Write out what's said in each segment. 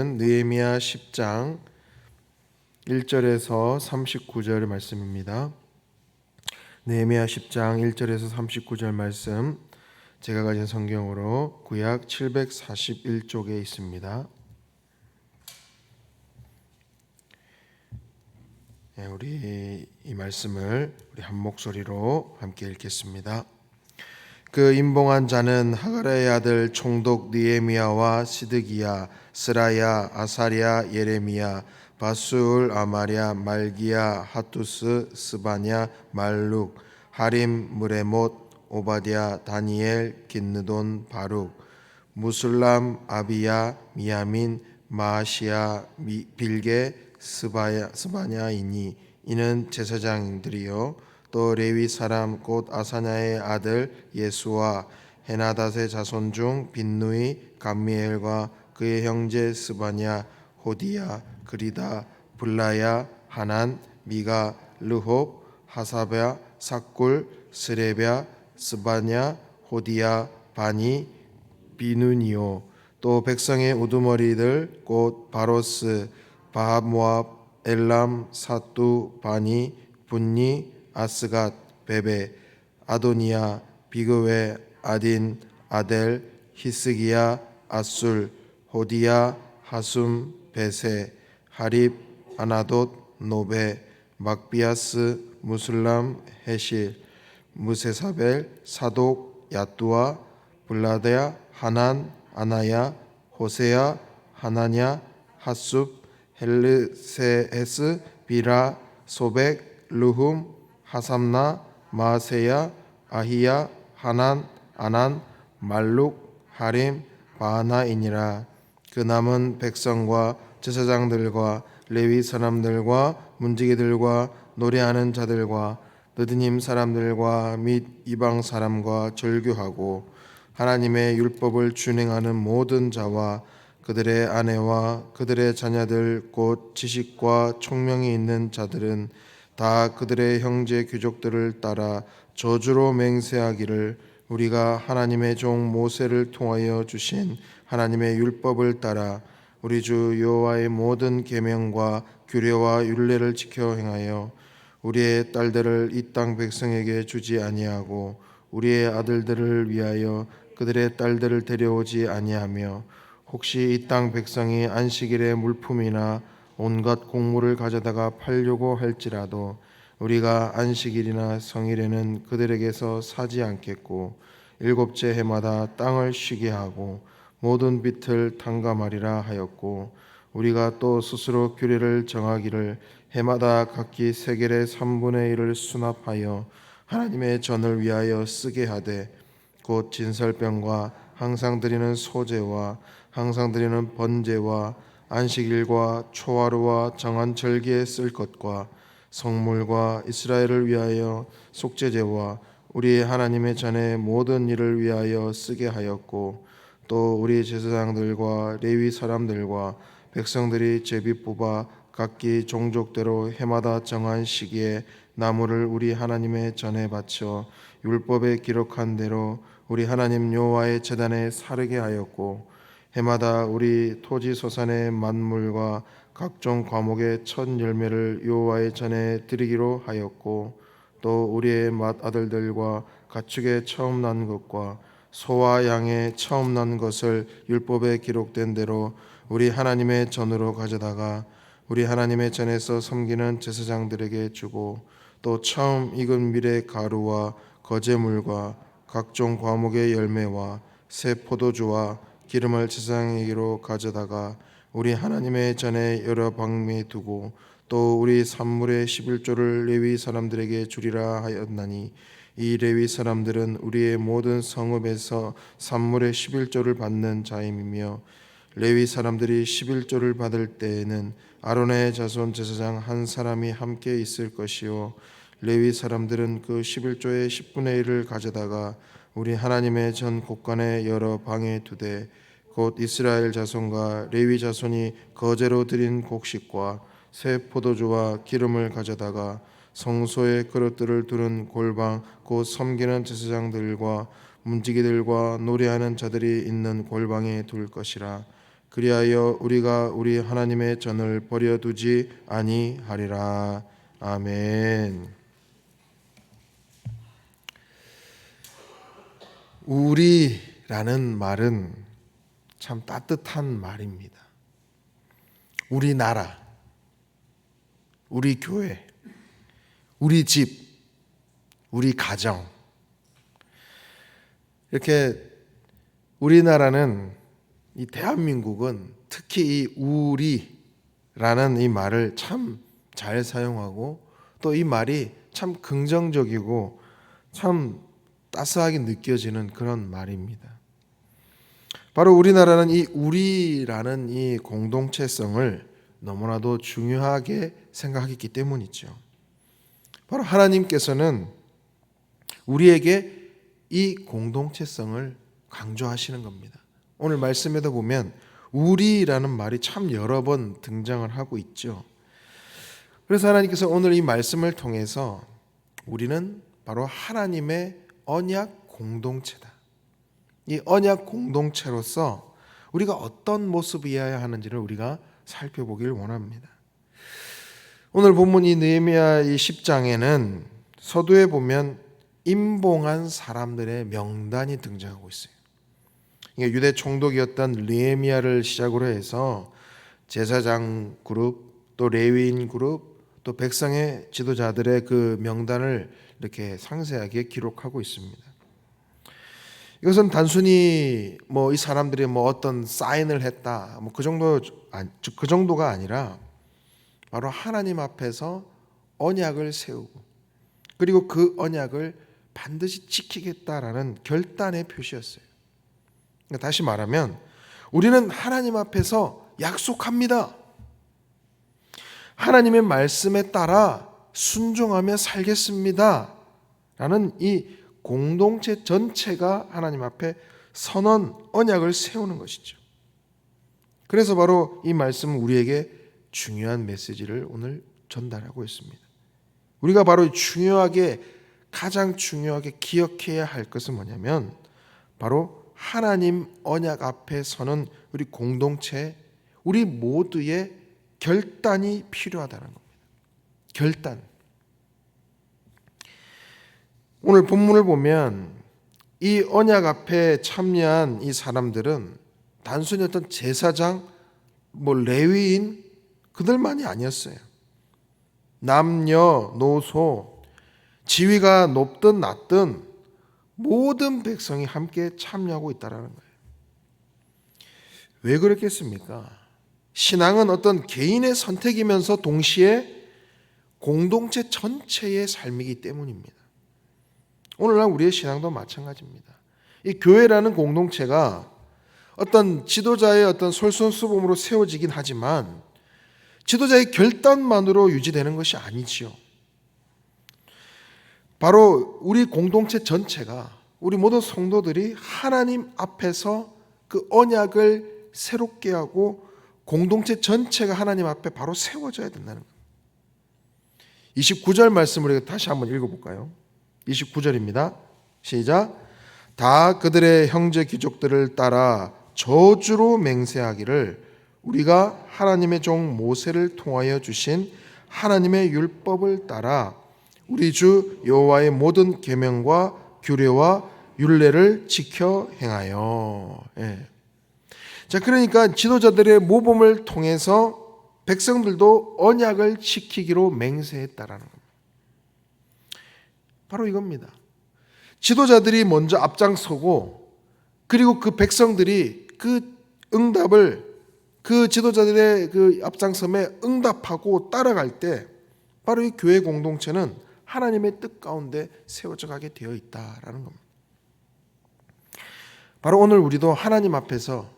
느헤미야 10장 1절에서 39절 말씀입니다. 느헤미야 10장 1절에서 39절 말씀, 제가 가진 성경으로 구약 741쪽에 있습니다. 우리 이 말씀을 우리 한 목소리로 함께 읽겠습니다. 그 임봉한 자는 하가랴의 아들 총독 느헤미야와 시드기야, 스라야, 아사랴, 예레미야, 바수울, 아마랴, 말기야, 하투스, 스바냐, 말룩, 하림, 무레못, 오바댜, 다니엘, 긴느돈, 바룩, 무술람, 아비야, 미야민, 마아시야, 빌게, 스바냐이니 이는 제사장들이요 또 레위 사람 곧 아사냐의 아들 예수와 헤나닷의 자손 중 빈누이, 감미엘과 그의 형제 스바냐, 호디야, 그리다, 블라야, 하난, 미가, 르홉, 하사랴, 삭굴, 스레랴, 스바냐, 호디야, 바니, 비누니오, 또 백성의 우두머리들 곧 바로스, 바하모압, 엘람, 사뚜, 바니, 분니, 아스갓, 베베, 아도니야, 비그웨, 아딘, 아델, 히스기야, 아술, 호디야, 하숨, 베세, 하립, 아나돗, 노베, 막비아스, 무술람, 헤실, 무세사벨, 사독, 야뚜아, 블라데야, 하난, 아나야, 호세야, 하나냐, 하숲, 헬르세헤스, 비라, 소백, 르훔, 하삼나, 마세야, 아히야, 하난, 아난, 말룩, 하림, 바하나이니라. 그 남은 백성과 제사장들과 레위 사람들과 문지기들과 노래하는 자들과 느드님 사람들과 및 이방 사람과 절규하고 하나님의 율법을 준행하는 모든 자와 그들의 아내와 그들의 자녀들 곧 지식과 총명이 있는 자들은 다 그들의 형제 귀족들을 따라 저주로 맹세하기를 우리가 하나님의 종 모세를 통하여 주신 하나님의 율법을 따라 우리 주 여호와의 모든 계명과 규례와 율례를 지켜 행하여 우리의 딸들을 이 땅 백성에게 주지 아니하고 우리의 아들들을 위하여 그들의 딸들을 데려오지 아니하며 혹시 이 땅 백성이 안식일에 물품이나 온갖 곡물을 가져다가 팔려고 할지라도 우리가 안식일이나 성일에는 그들에게서 사지 않겠고 일곱째 해마다 땅을 쉬게 하고 모든 빛을 탕감하리라 하였고 우리가 또 스스로 규례를 정하기를 해마다 각기 세겔의 3분의 1을 수납하여 하나님의 전을 위하여 쓰게 하되 곧 진설병과 항상 드리는 소제와 항상 드리는 번제와 안식일과 초하루와 정한 절기에 쓸 것과 성물과 이스라엘을 위하여 속죄제와 우리 하나님의 전의 모든 일을 위하여 쓰게 하였고 또 우리 제사장들과 레위 사람들과 백성들이 제비 뽑아 각기 종족대로 해마다 정한 시기에 나무를 우리 하나님의 전에 바쳐 율법에 기록한 대로 우리 하나님 여호와의 제단에 사르게 하였고 해마다 우리 토지 소산의 만물과 각종 과목의 첫 열매를 여호와의 전에 드리기로 하였고 또 우리의 맏아들들과 가축의 처음 난 것과 소와 양의 처음 난 것을 율법에 기록된 대로 우리 하나님의 전으로 가져다가 우리 하나님의 전에서 섬기는 제사장들에게 주고 또 처음 익은 밀의 가루와 거제물과 각종 과목의 열매와 새 포도주와 기름을 제사장에게로 가져다가 우리 하나님의 전에 여러 방미에 두고 또 우리 산물의 11조를 레위 사람들에게 주리라 하였나니 이 레위 사람들은 우리의 모든 성읍에서 산물의 11조를 받는 자임이며 레위 사람들이 11조를 받을 때에는 아론의 자손 제사장 한 사람이 함께 있을 것이요 레위 사람들은 그 11조의 10분의 1을 가져다가 우리 하나님의 전 곳간의 여러 방에 두되 곧 이스라엘 자손과 레위 자손이 거제로 드린 곡식과 새 포도주와 기름을 가져다가 성소의 그릇들을 두는 골방 곧 섬기는 제사장들과 문지기들과 노래하는 자들이 있는 골방에 둘 것이라. 그리하여 우리가 우리 하나님의 전을 버려두지 아니하리라. 아멘. 우리라는 말은 참 따뜻한 말입니다. 우리나라, 우리 교회, 우리 집, 우리 가정. 이렇게 우리나라는, 이 대한민국은 특히 이 우리라는 이 말을 참 잘 사용하고, 또 이 말이 참 긍정적이고 참 따스하게 느껴지는 그런 말입니다. 바로 우리나라는 이 우리라는 이 공동체성을 너무나도 중요하게 생각했기 때문이죠. 바로 하나님께서는 우리에게 이 공동체성을 강조하시는 겁니다. 오늘 말씀에도 보면 우리라는 말이 참 여러 번 등장을 하고 있죠. 그래서 하나님께서 오늘 이 말씀을 통해서 우리는 바로 하나님의 언약 공동체다. 이 언약 공동체로서 우리가 어떤 모습이어야 하는지를 우리가 살펴보길 원합니다. 오늘 본문 이 느헤미야 이 10장에는 서두에 보면 임봉한 사람들의 명단이 등장하고 있어요. 이게 유대 총독이었던 느헤미야를 시작으로 해서 제사장 그룹, 또 레위인 그룹, 또 백성의 지도자들의 그 명단을 이렇게 상세하게 기록하고 있습니다. 이것은 단순히 이 사람들이 어떤 사인을 했다, 그 정도가 아니라 바로 하나님 앞에서 언약을 세우고, 그리고 그 언약을 반드시 지키겠다라는 결단의 표시였어요. 그러니까 다시 말하면 우리는 하나님 앞에서 약속합니다. 하나님의 말씀에 따라 순종하며 살겠습니다. 라는 이 공동체 전체가 하나님 앞에 선언, 언약을 세우는 것이죠. 그래서 바로 이 말씀은 우리에게 중요한 메시지를 오늘 전달하고 있습니다. 우리가 바로 가장 중요하게 기억해야 할 것은 뭐냐면 바로 하나님 언약 앞에 서는 우리 공동체, 우리 모두의 결단이 필요하다는 겁니다. 결단. 오늘 본문을 보면 이 언약 앞에 참여한 이 사람들은 단순히 어떤 제사장, 레위인 그들만이 아니었어요. 남녀, 노소, 지위가 높든 낮든 모든 백성이 함께 참여하고 있다는 거예요. 왜 그렇겠습니까? 신앙은 어떤 개인의 선택이면서 동시에 공동체 전체의 삶이기 때문입니다. 오늘날 우리의 신앙도 마찬가지입니다. 이 교회라는 공동체가 어떤 지도자의 어떤 솔선수범으로 세워지긴 하지만 지도자의 결단만으로 유지되는 것이 아니지요. 바로 우리 공동체 전체가, 우리 모든 성도들이 하나님 앞에서 그 언약을 새롭게 하고 공동체 전체가 하나님 앞에 바로 세워져야 된다는 거예요. 29절 말씀을 다시 한번 읽어볼까요? 29절입니다. 시작. 다 그들의 형제 귀족들을 따라 저주로 맹세하기를 우리가 하나님의 종 모세를 통하여 주신 하나님의 율법을 따라 우리 주 여호와의 모든 계명과 규례와 율례를 지켜 행하여. 자, 그러니까 지도자들의 모범을 통해서 백성들도 언약을 지키기로 맹세했다라는 겁니다. 바로 이겁니다. 지도자들이 먼저 앞장서고, 그리고 그 백성들이 그 응답을, 그 지도자들의 그 앞장섬에 응답하고 따라갈 때 바로 이 교회 공동체는 하나님의 뜻 가운데 세워져 가게 되어 있다라는 겁니다. 바로 오늘 우리도 하나님 앞에서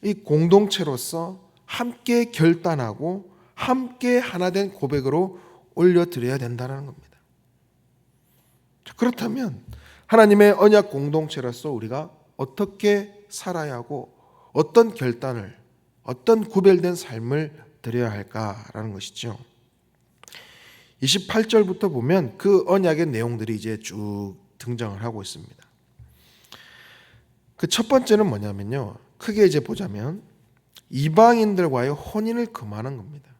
이 공동체로서 함께 결단하고 함께 하나된 고백으로 올려드려야 된다는 겁니다. 그렇다면 하나님의 언약 공동체로서 우리가 어떻게 살아야 하고 어떤 결단을, 어떤 구별된 삶을 드려야 할까라는 것이죠. 28절부터 보면 그 언약의 내용들이 이제 쭉 등장을 하고 있습니다. 그 첫 번째는 뭐냐면요, 크게 이제 보자면 이방인들과의 혼인을 금하는 겁니다.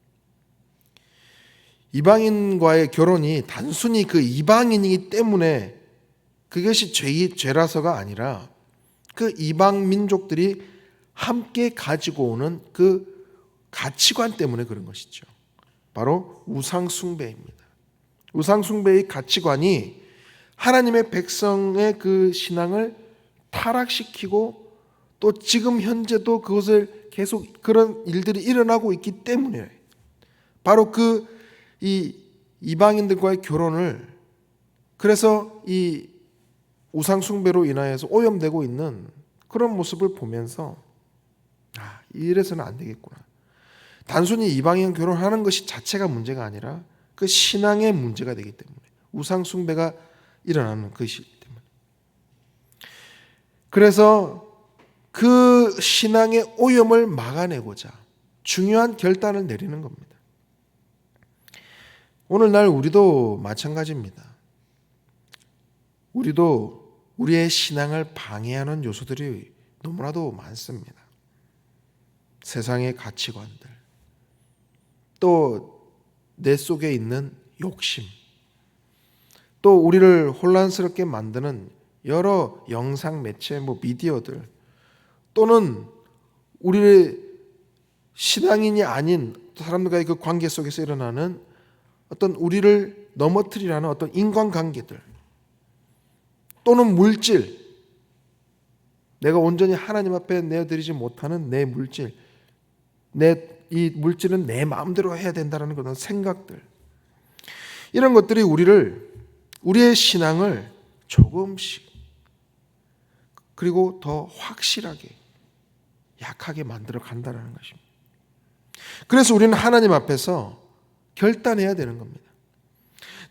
이방인과의 결혼이 단순히 그 이방인이기 때문에 그것이 죄라서가 아니라 그 이방 민족들이 함께 가지고 오는 그 가치관 때문에 그런 것이죠. 바로 우상 숭배입니다. 우상 숭배의 가치관이 하나님의 백성의 그 신앙을 타락시키고 또 지금 현재도 그것을 계속 그런 일들이 일어나고 있기 때문에 바로 이 이방인들과의 결혼을 그래서 이 우상 숭배로 인하여서 오염되고 있는 그런 모습을 보면서 이래서는 안 되겠구나. 단순히 이방인 결혼하는 것이 자체가 문제가 아니라 그 신앙의 문제가 되기 때문에 우상 숭배가 일어나는 것이기 때문에 그래서 그 신앙의 오염을 막아내고자 중요한 결단을 내리는 겁니다. 오늘날 우리도 마찬가지입니다. 우리도 우리의 신앙을 방해하는 요소들이 너무나도 많습니다. 세상의 가치관들, 또 내 속에 있는 욕심, 또 우리를 혼란스럽게 만드는 여러 영상 매체, 미디어들, 또는 우리의 신앙인이 아닌 사람들과의 그 관계 속에서 일어나는 어떤 우리를 넘어뜨리라는 어떤 인간관계들, 또는 물질, 내가 온전히 하나님 앞에 내어드리지 못하는 내 물질, 이 물질은 내 마음대로 해야 된다는 그런 생각들, 이런 것들이 우리의 신앙을 조금씩 그리고 더 확실하게 약하게 만들어 간다는 것입니다. 그래서 우리는 하나님 앞에서 결단해야 되는 겁니다.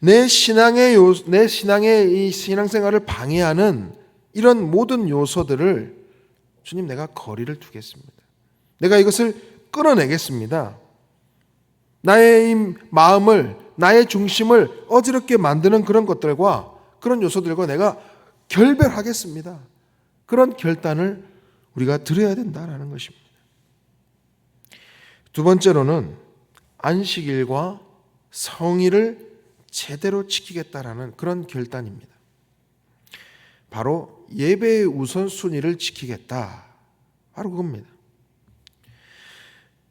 내 신앙의 이 신앙생활을 방해하는 이런 모든 요소들을 주님, 내가 거리를 두겠습니다. 내가 이것을 끊어내겠습니다. 나의 이 마음을, 나의 중심을 어지럽게 만드는 그런 것들과 그런 요소들과 내가 결별하겠습니다. 그런 결단을 우리가 드려야 된다는 것입니다. 두 번째로는 안식일과 성일을 제대로 지키겠다라는 그런 결단입니다. 바로 예배의 우선순위를 지키겠다. 바로 그겁니다.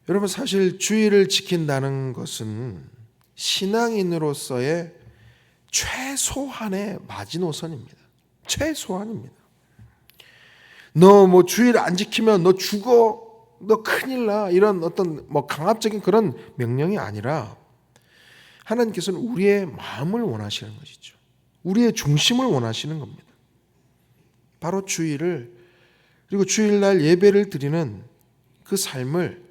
여러분, 사실 주일을 지킨다는 것은 신앙인으로서의 최소한의 마지노선입니다. 최소한입니다. 너 주일 안 지키면 너 죽어, 너 큰일 나, 이런 어떤 강압적인 그런 명령이 아니라 하나님께서는 우리의 마음을 원하시는 것이죠. 우리의 중심을 원하시는 겁니다. 바로 주일을, 그리고 주일날 예배를 드리는 그 삶을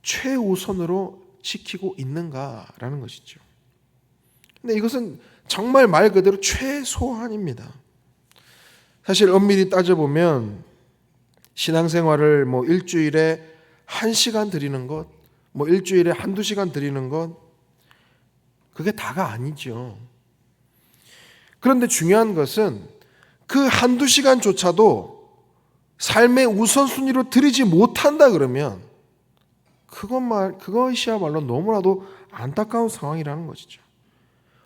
최우선으로 지키고 있는가라는 것이죠. 근데 이것은 정말 말 그대로 최소한입니다. 사실 엄밀히 따져보면 신앙생활을 일주일에 1시간 드리는 것, 일주일에 1-2시간 드리는 것, 그게 다가 아니죠. 그런데 중요한 것은 그 1-2시간조차도 삶의 우선순위로 드리지 못한다 그러면 그것이야말로 너무나도 안타까운 상황이라는 것이죠.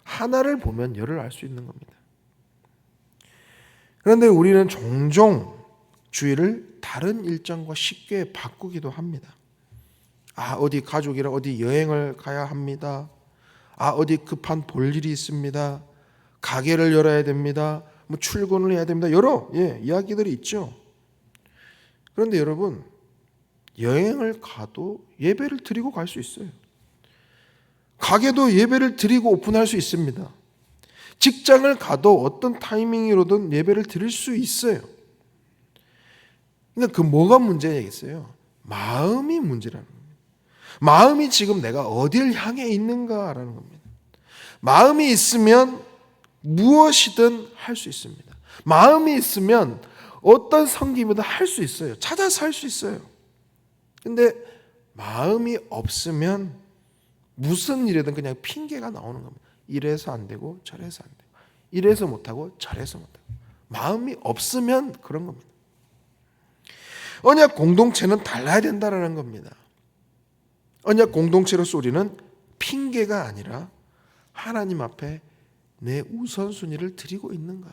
하나를 보면 열을 알 수 있는 겁니다. 그런데 우리는 종종 주일을 다른 일정과 쉽게 바꾸기도 합니다. 어디 가족이랑 어디 여행을 가야 합니다. 어디 급한 볼일이 있습니다. 가게를 열어야 됩니다. 출근을 해야 됩니다. 여러 이야기들이 있죠. 그런데 여러분, 여행을 가도 예배를 드리고 갈 수 있어요. 가게도 예배를 드리고 오픈할 수 있습니다. 직장을 가도 어떤 타이밍으로든 예배를 드릴 수 있어요. 그러니까 뭐가 문제겠어요? 마음이 문제라는 겁니다. 마음이 지금 내가 어딜 향해 있는가라는 겁니다. 마음이 있으면 무엇이든 할 수 있습니다. 마음이 있으면 어떤 섬김이든 할 수 있어요. 찾아서 할 수 있어요. 근데 마음이 없으면 무슨 일이든 그냥 핑계가 나오는 겁니다. 이래서 안 되고 저래서 안 되고 이래서 못하고 저래서 못하고. 마음이 없으면 그런 겁니다. 언약 공동체는 달라야 된다라는 겁니다. 언약 공동체로서 우리는 핑계가 아니라 하나님 앞에 내 우선순위를 드리고 있는가?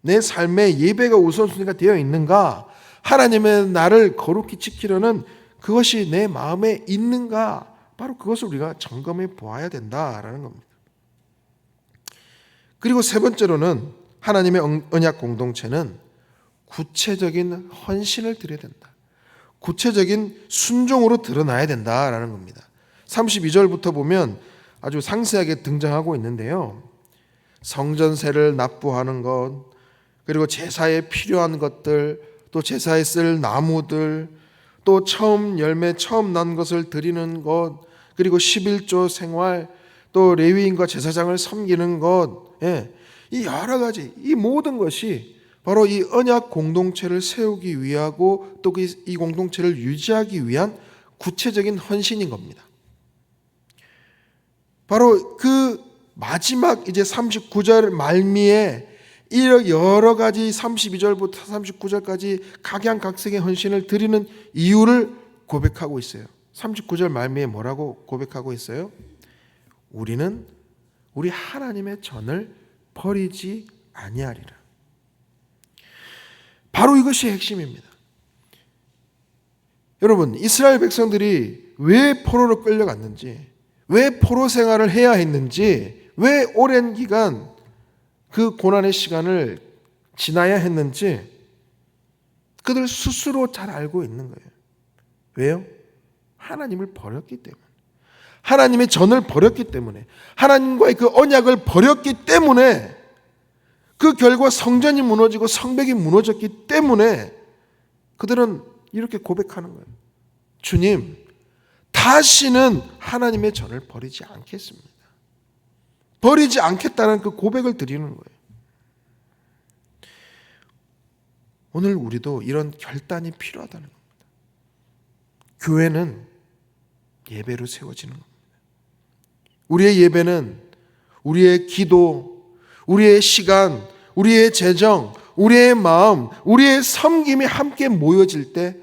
내 삶의 예배가 우선순위가 되어 있는가? 하나님의 나를 거룩히 지키려는 그것이 내 마음에 있는가? 바로 그것을 우리가 점검해 보아야 된다라는 겁니다. 그리고 세 번째로는 하나님의 언약 공동체는 구체적인 헌신을 드려야 된다. 구체적인 순종으로 드러나야 된다라는 겁니다. 32절부터 보면 아주 상세하게 등장하고 있는데요. 성전세를 납부하는 것, 그리고 제사에 필요한 것들, 또 제사에 쓸 나무들, 또 처음 열매, 처음 난 것을 드리는 것, 그리고 11조 생활, 또 레위인과 제사장을 섬기는 것, 이 여러 가지, 이 모든 것이 바로 이 언약 공동체를 세우기 위하고 또 이 공동체를 유지하기 위한 구체적인 헌신인 겁니다. 바로 그 마지막 이제 39절 말미에 이 여러 가지 32절부터 39절까지 각양각색의 헌신을 드리는 이유를 고백하고 있어요. 39절 말미에 뭐라고 고백하고 있어요? 우리는 우리 하나님의 전을 버리지 아니하리라. 바로 이것이 핵심입니다. 여러분, 이스라엘 백성들이 왜 포로로 끌려갔는지, 왜 포로 생활을 해야 했는지, 왜 오랜 기간 그 고난의 시간을 지나야 했는지 그들 스스로 잘 알고 있는 거예요. 왜요? 하나님을 버렸기 때문에. 하나님의 전을 버렸기 때문에. 하나님과의 그 언약을 버렸기 때문에 그 결과 성전이 무너지고 성벽이 무너졌기 때문에 그들은 이렇게 고백하는 거예요. 주님, 다시는 하나님의 전을 버리지 않겠습니다. 버리지 않겠다는 그 고백을 드리는 거예요. 오늘 우리도 이런 결단이 필요하다는 겁니다. 교회는 예배로 세워지는 겁니다. 우리의 예배는 우리의 기도, 우리의 시간, 우리의 재정, 우리의 마음, 우리의 섬김이 함께 모여질 때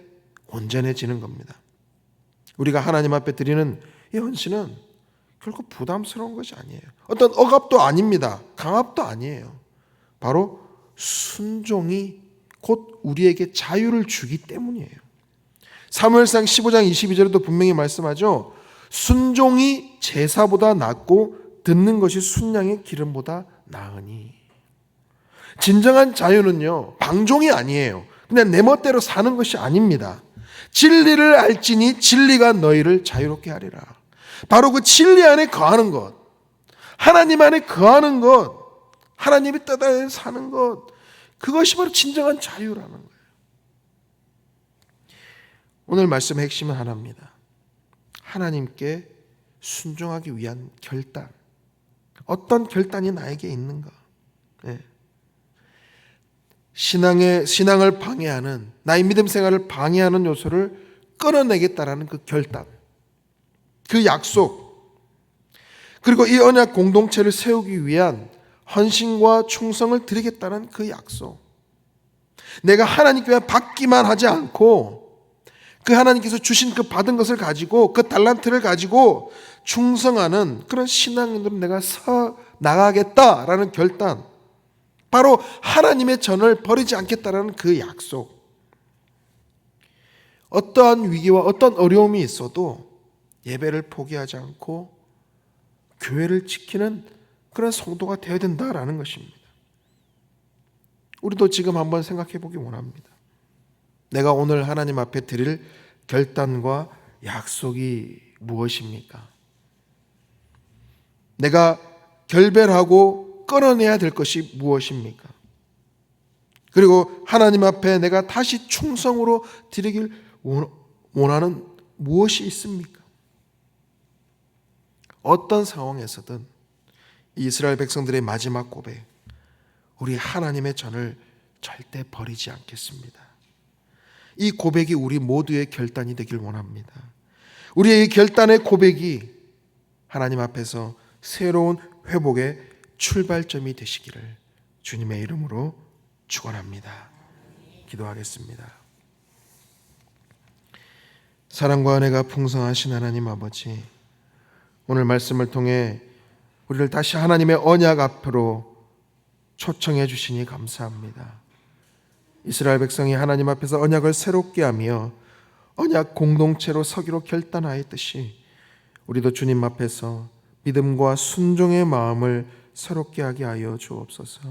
온전해지는 겁니다. 우리가 하나님 앞에 드리는 이 헌신은 결코 부담스러운 것이 아니에요. 어떤 억압도 아닙니다. 강압도 아니에요. 바로 순종이 곧 우리에게 자유를 주기 때문이에요. 사무엘상 15장 22절에도 분명히 말씀하죠. 순종이 제사보다 낫고 듣는 것이 순양의 기름보다 나으니. 진정한 자유는요, 방종이 아니에요. 그냥 내 멋대로 사는 것이 아닙니다. 진리를 알지니 진리가 너희를 자유롭게 하리라. 바로 그 진리 안에 거하는 것, 하나님 안에 거하는 것, 하나님의 뜻 안에 사는 것, 그것이 바로 진정한 자유라는 거예요. 오늘 말씀의 핵심은 하나입니다. 하나님께 순종하기 위한 결단. 어떤 결단이 나에게 있는가? 신앙을 방해하는, 나의 믿음 생활을 방해하는 요소를 끊어내겠다라는 그 결단, 그 약속, 그리고 이 언약 공동체를 세우기 위한 헌신과 충성을 드리겠다는 그 약속. 내가 하나님께 받기만 하지 않고 그 하나님께서 주신 그 받은 것을 가지고 그 달란트를 가지고 충성하는 그런 신앙인으로 내가 서 나가겠다라는 결단, 바로 하나님의 전을 버리지 않겠다라는 그 약속. 어떠한 위기와 어떤 어려움이 있어도 예배를 포기하지 않고 교회를 지키는 그런 성도가 되어야 된다라는 것입니다. 우리도 지금 한번 생각해 보기 원합니다. 내가 오늘 하나님 앞에 드릴 결단과 약속이 무엇입니까? 내가 결별하고 끊어내야 될 것이 무엇입니까? 그리고 하나님 앞에 내가 다시 충성으로 드리길 원하는 무엇이 있습니까? 어떤 상황에서든 이스라엘 백성들의 마지막 고백, 우리 하나님의 전을 절대 버리지 않겠습니다. 이 고백이 우리 모두의 결단이 되길 원합니다. 우리의 결단의 고백이 하나님 앞에서 새로운 회복의 출발점이 되시기를 주님의 이름으로 축원합니다. 기도하겠습니다. 사랑과 은혜가 풍성하신 하나님 아버지, 오늘 말씀을 통해 우리를 다시 하나님의 언약 앞으로 초청해 주시니 감사합니다. 이스라엘 백성이 하나님 앞에서 언약을 새롭게 하며 언약 공동체로 서기로 결단하였듯이 우리도 주님 앞에서 믿음과 순종의 마음을 새롭게 하게 하여 주옵소서.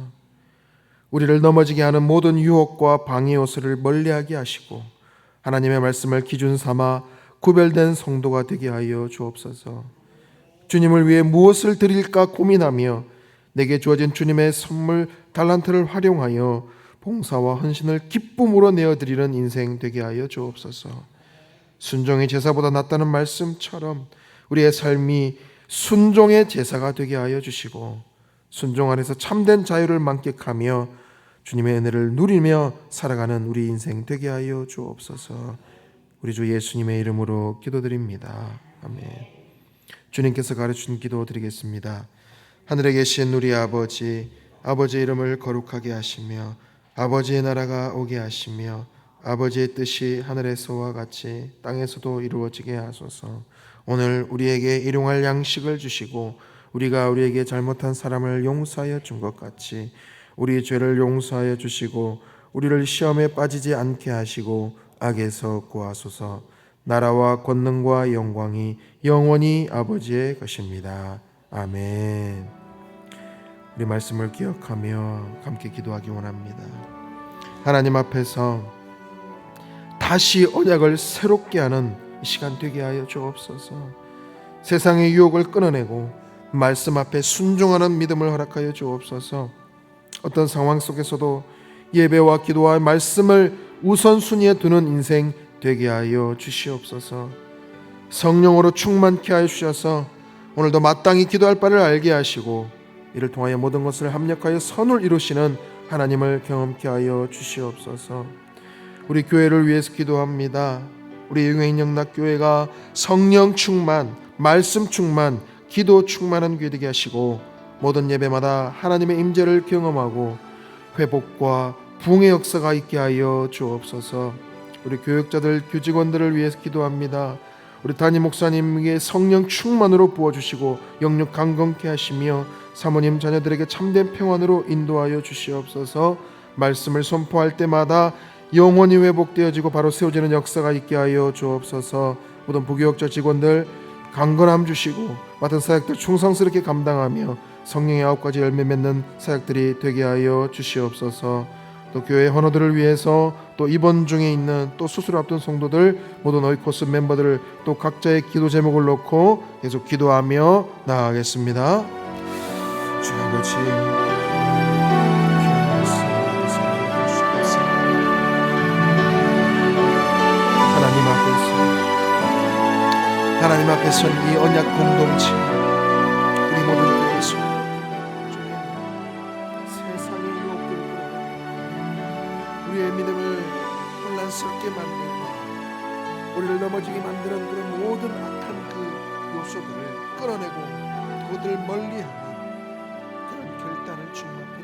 우리를 넘어지게 하는 모든 유혹과 방해 요소를 멀리하게 하시고 하나님의 말씀을 기준 삼아 구별된 성도가 되게 하여 주옵소서. 주님을 위해 무엇을 드릴까 고민하며 내게 주어진 주님의 선물 달란트를 활용하여 봉사와 헌신을 기쁨으로 내어드리는 인생 되게 하여 주옵소서. 순종의 제사보다 낫다는 말씀처럼 우리의 삶이 순종의 제사가 되게 하여 주시고 순종 안에서 참된 자유를 만끽하며 주님의 은혜를 누리며 살아가는 우리 인생 되게 하여 주옵소서. 우리 주 예수님의 이름으로 기도드립니다. 아멘. 주님께서 가르친 기도 드리겠습니다. 하늘에 계신 우리 아버지, 아버지의 이름을 거룩하게 하시며 아버지의 나라가 오게 하시며 아버지의 뜻이 하늘에서와 같이 땅에서도 이루어지게 하소서. 오늘 우리에게 일용할 양식을 주시고 우리가 우리에게 잘못한 사람을 용서하여 준 것 같이 우리 죄를 용서하여 주시고 우리를 시험에 빠지지 않게 하시고 악에서 구하소서. 나라와 권능과 영광이 영원히 아버지의 것입니다. 아멘. 우리 말씀을 기억하며 함께 기도하기 원합니다. 하나님 앞에서 다시 언약을 새롭게 하는 이 시간 되게 하여 주옵소서. 세상의 유혹을 끊어내고 말씀 앞에 순종하는 믿음을 허락하여 주옵소서. 어떤 상황 속에서도 예배와 기도와 말씀을 우선순위에 두는 인생 되게 하여 주시옵소서. 성령으로 충만케 하여 주셔서 오늘도 마땅히 기도할 바를 알게 하시고 이를 통하여 모든 것을 합력하여 선을 이루시는 하나님을 경험케 하여 주시옵소서. 우리 교회를 위해서 기도합니다. 우리 영행영락교회가 성령 충만, 말씀 충만, 기도 충만한 교회 되게 하시고 모든 예배마다 하나님의 임재를 경험하고 회복과 부흥의 역사가 있게 하여 주옵소서. 우리 교육자들, 교직원들을 위해서 기도합니다. 우리 담임 목사님에게 성령 충만으로 부어주시고 영육 강건케 하시며 사모님 자녀들에게 참된 평안으로 인도하여 주시옵소서. 말씀을 선포할 때마다 영원히 회복되어지고 바로 세워지는 역사가 있게 하여 주옵소서. 모든 부교육자 직원들 강건함 주시고 맡은 사역들 충성스럽게 감당하며 성령의 9가지 열매 맺는 사역들이 되게 하여 주시옵소서. 또 교회 헌어들을 위해서 또 입원 중에 있는 또 수술 앞둔 성도들 모든 오이코스 멤버들을 또 각자의 기도 제목을 놓고 계속 기도하며 나아가겠습니다. 주 아버지 하나님 앞에서 이 언약 공동체 우리 모든 교회에서 세상의 유혹들과 우리의 믿음을 혼란스럽게 만들고 우리를 넘어지게 만드는 그런 모든 악한 그 요소들을 끌어내고 그것들을 멀리하는 그런 결단을 주님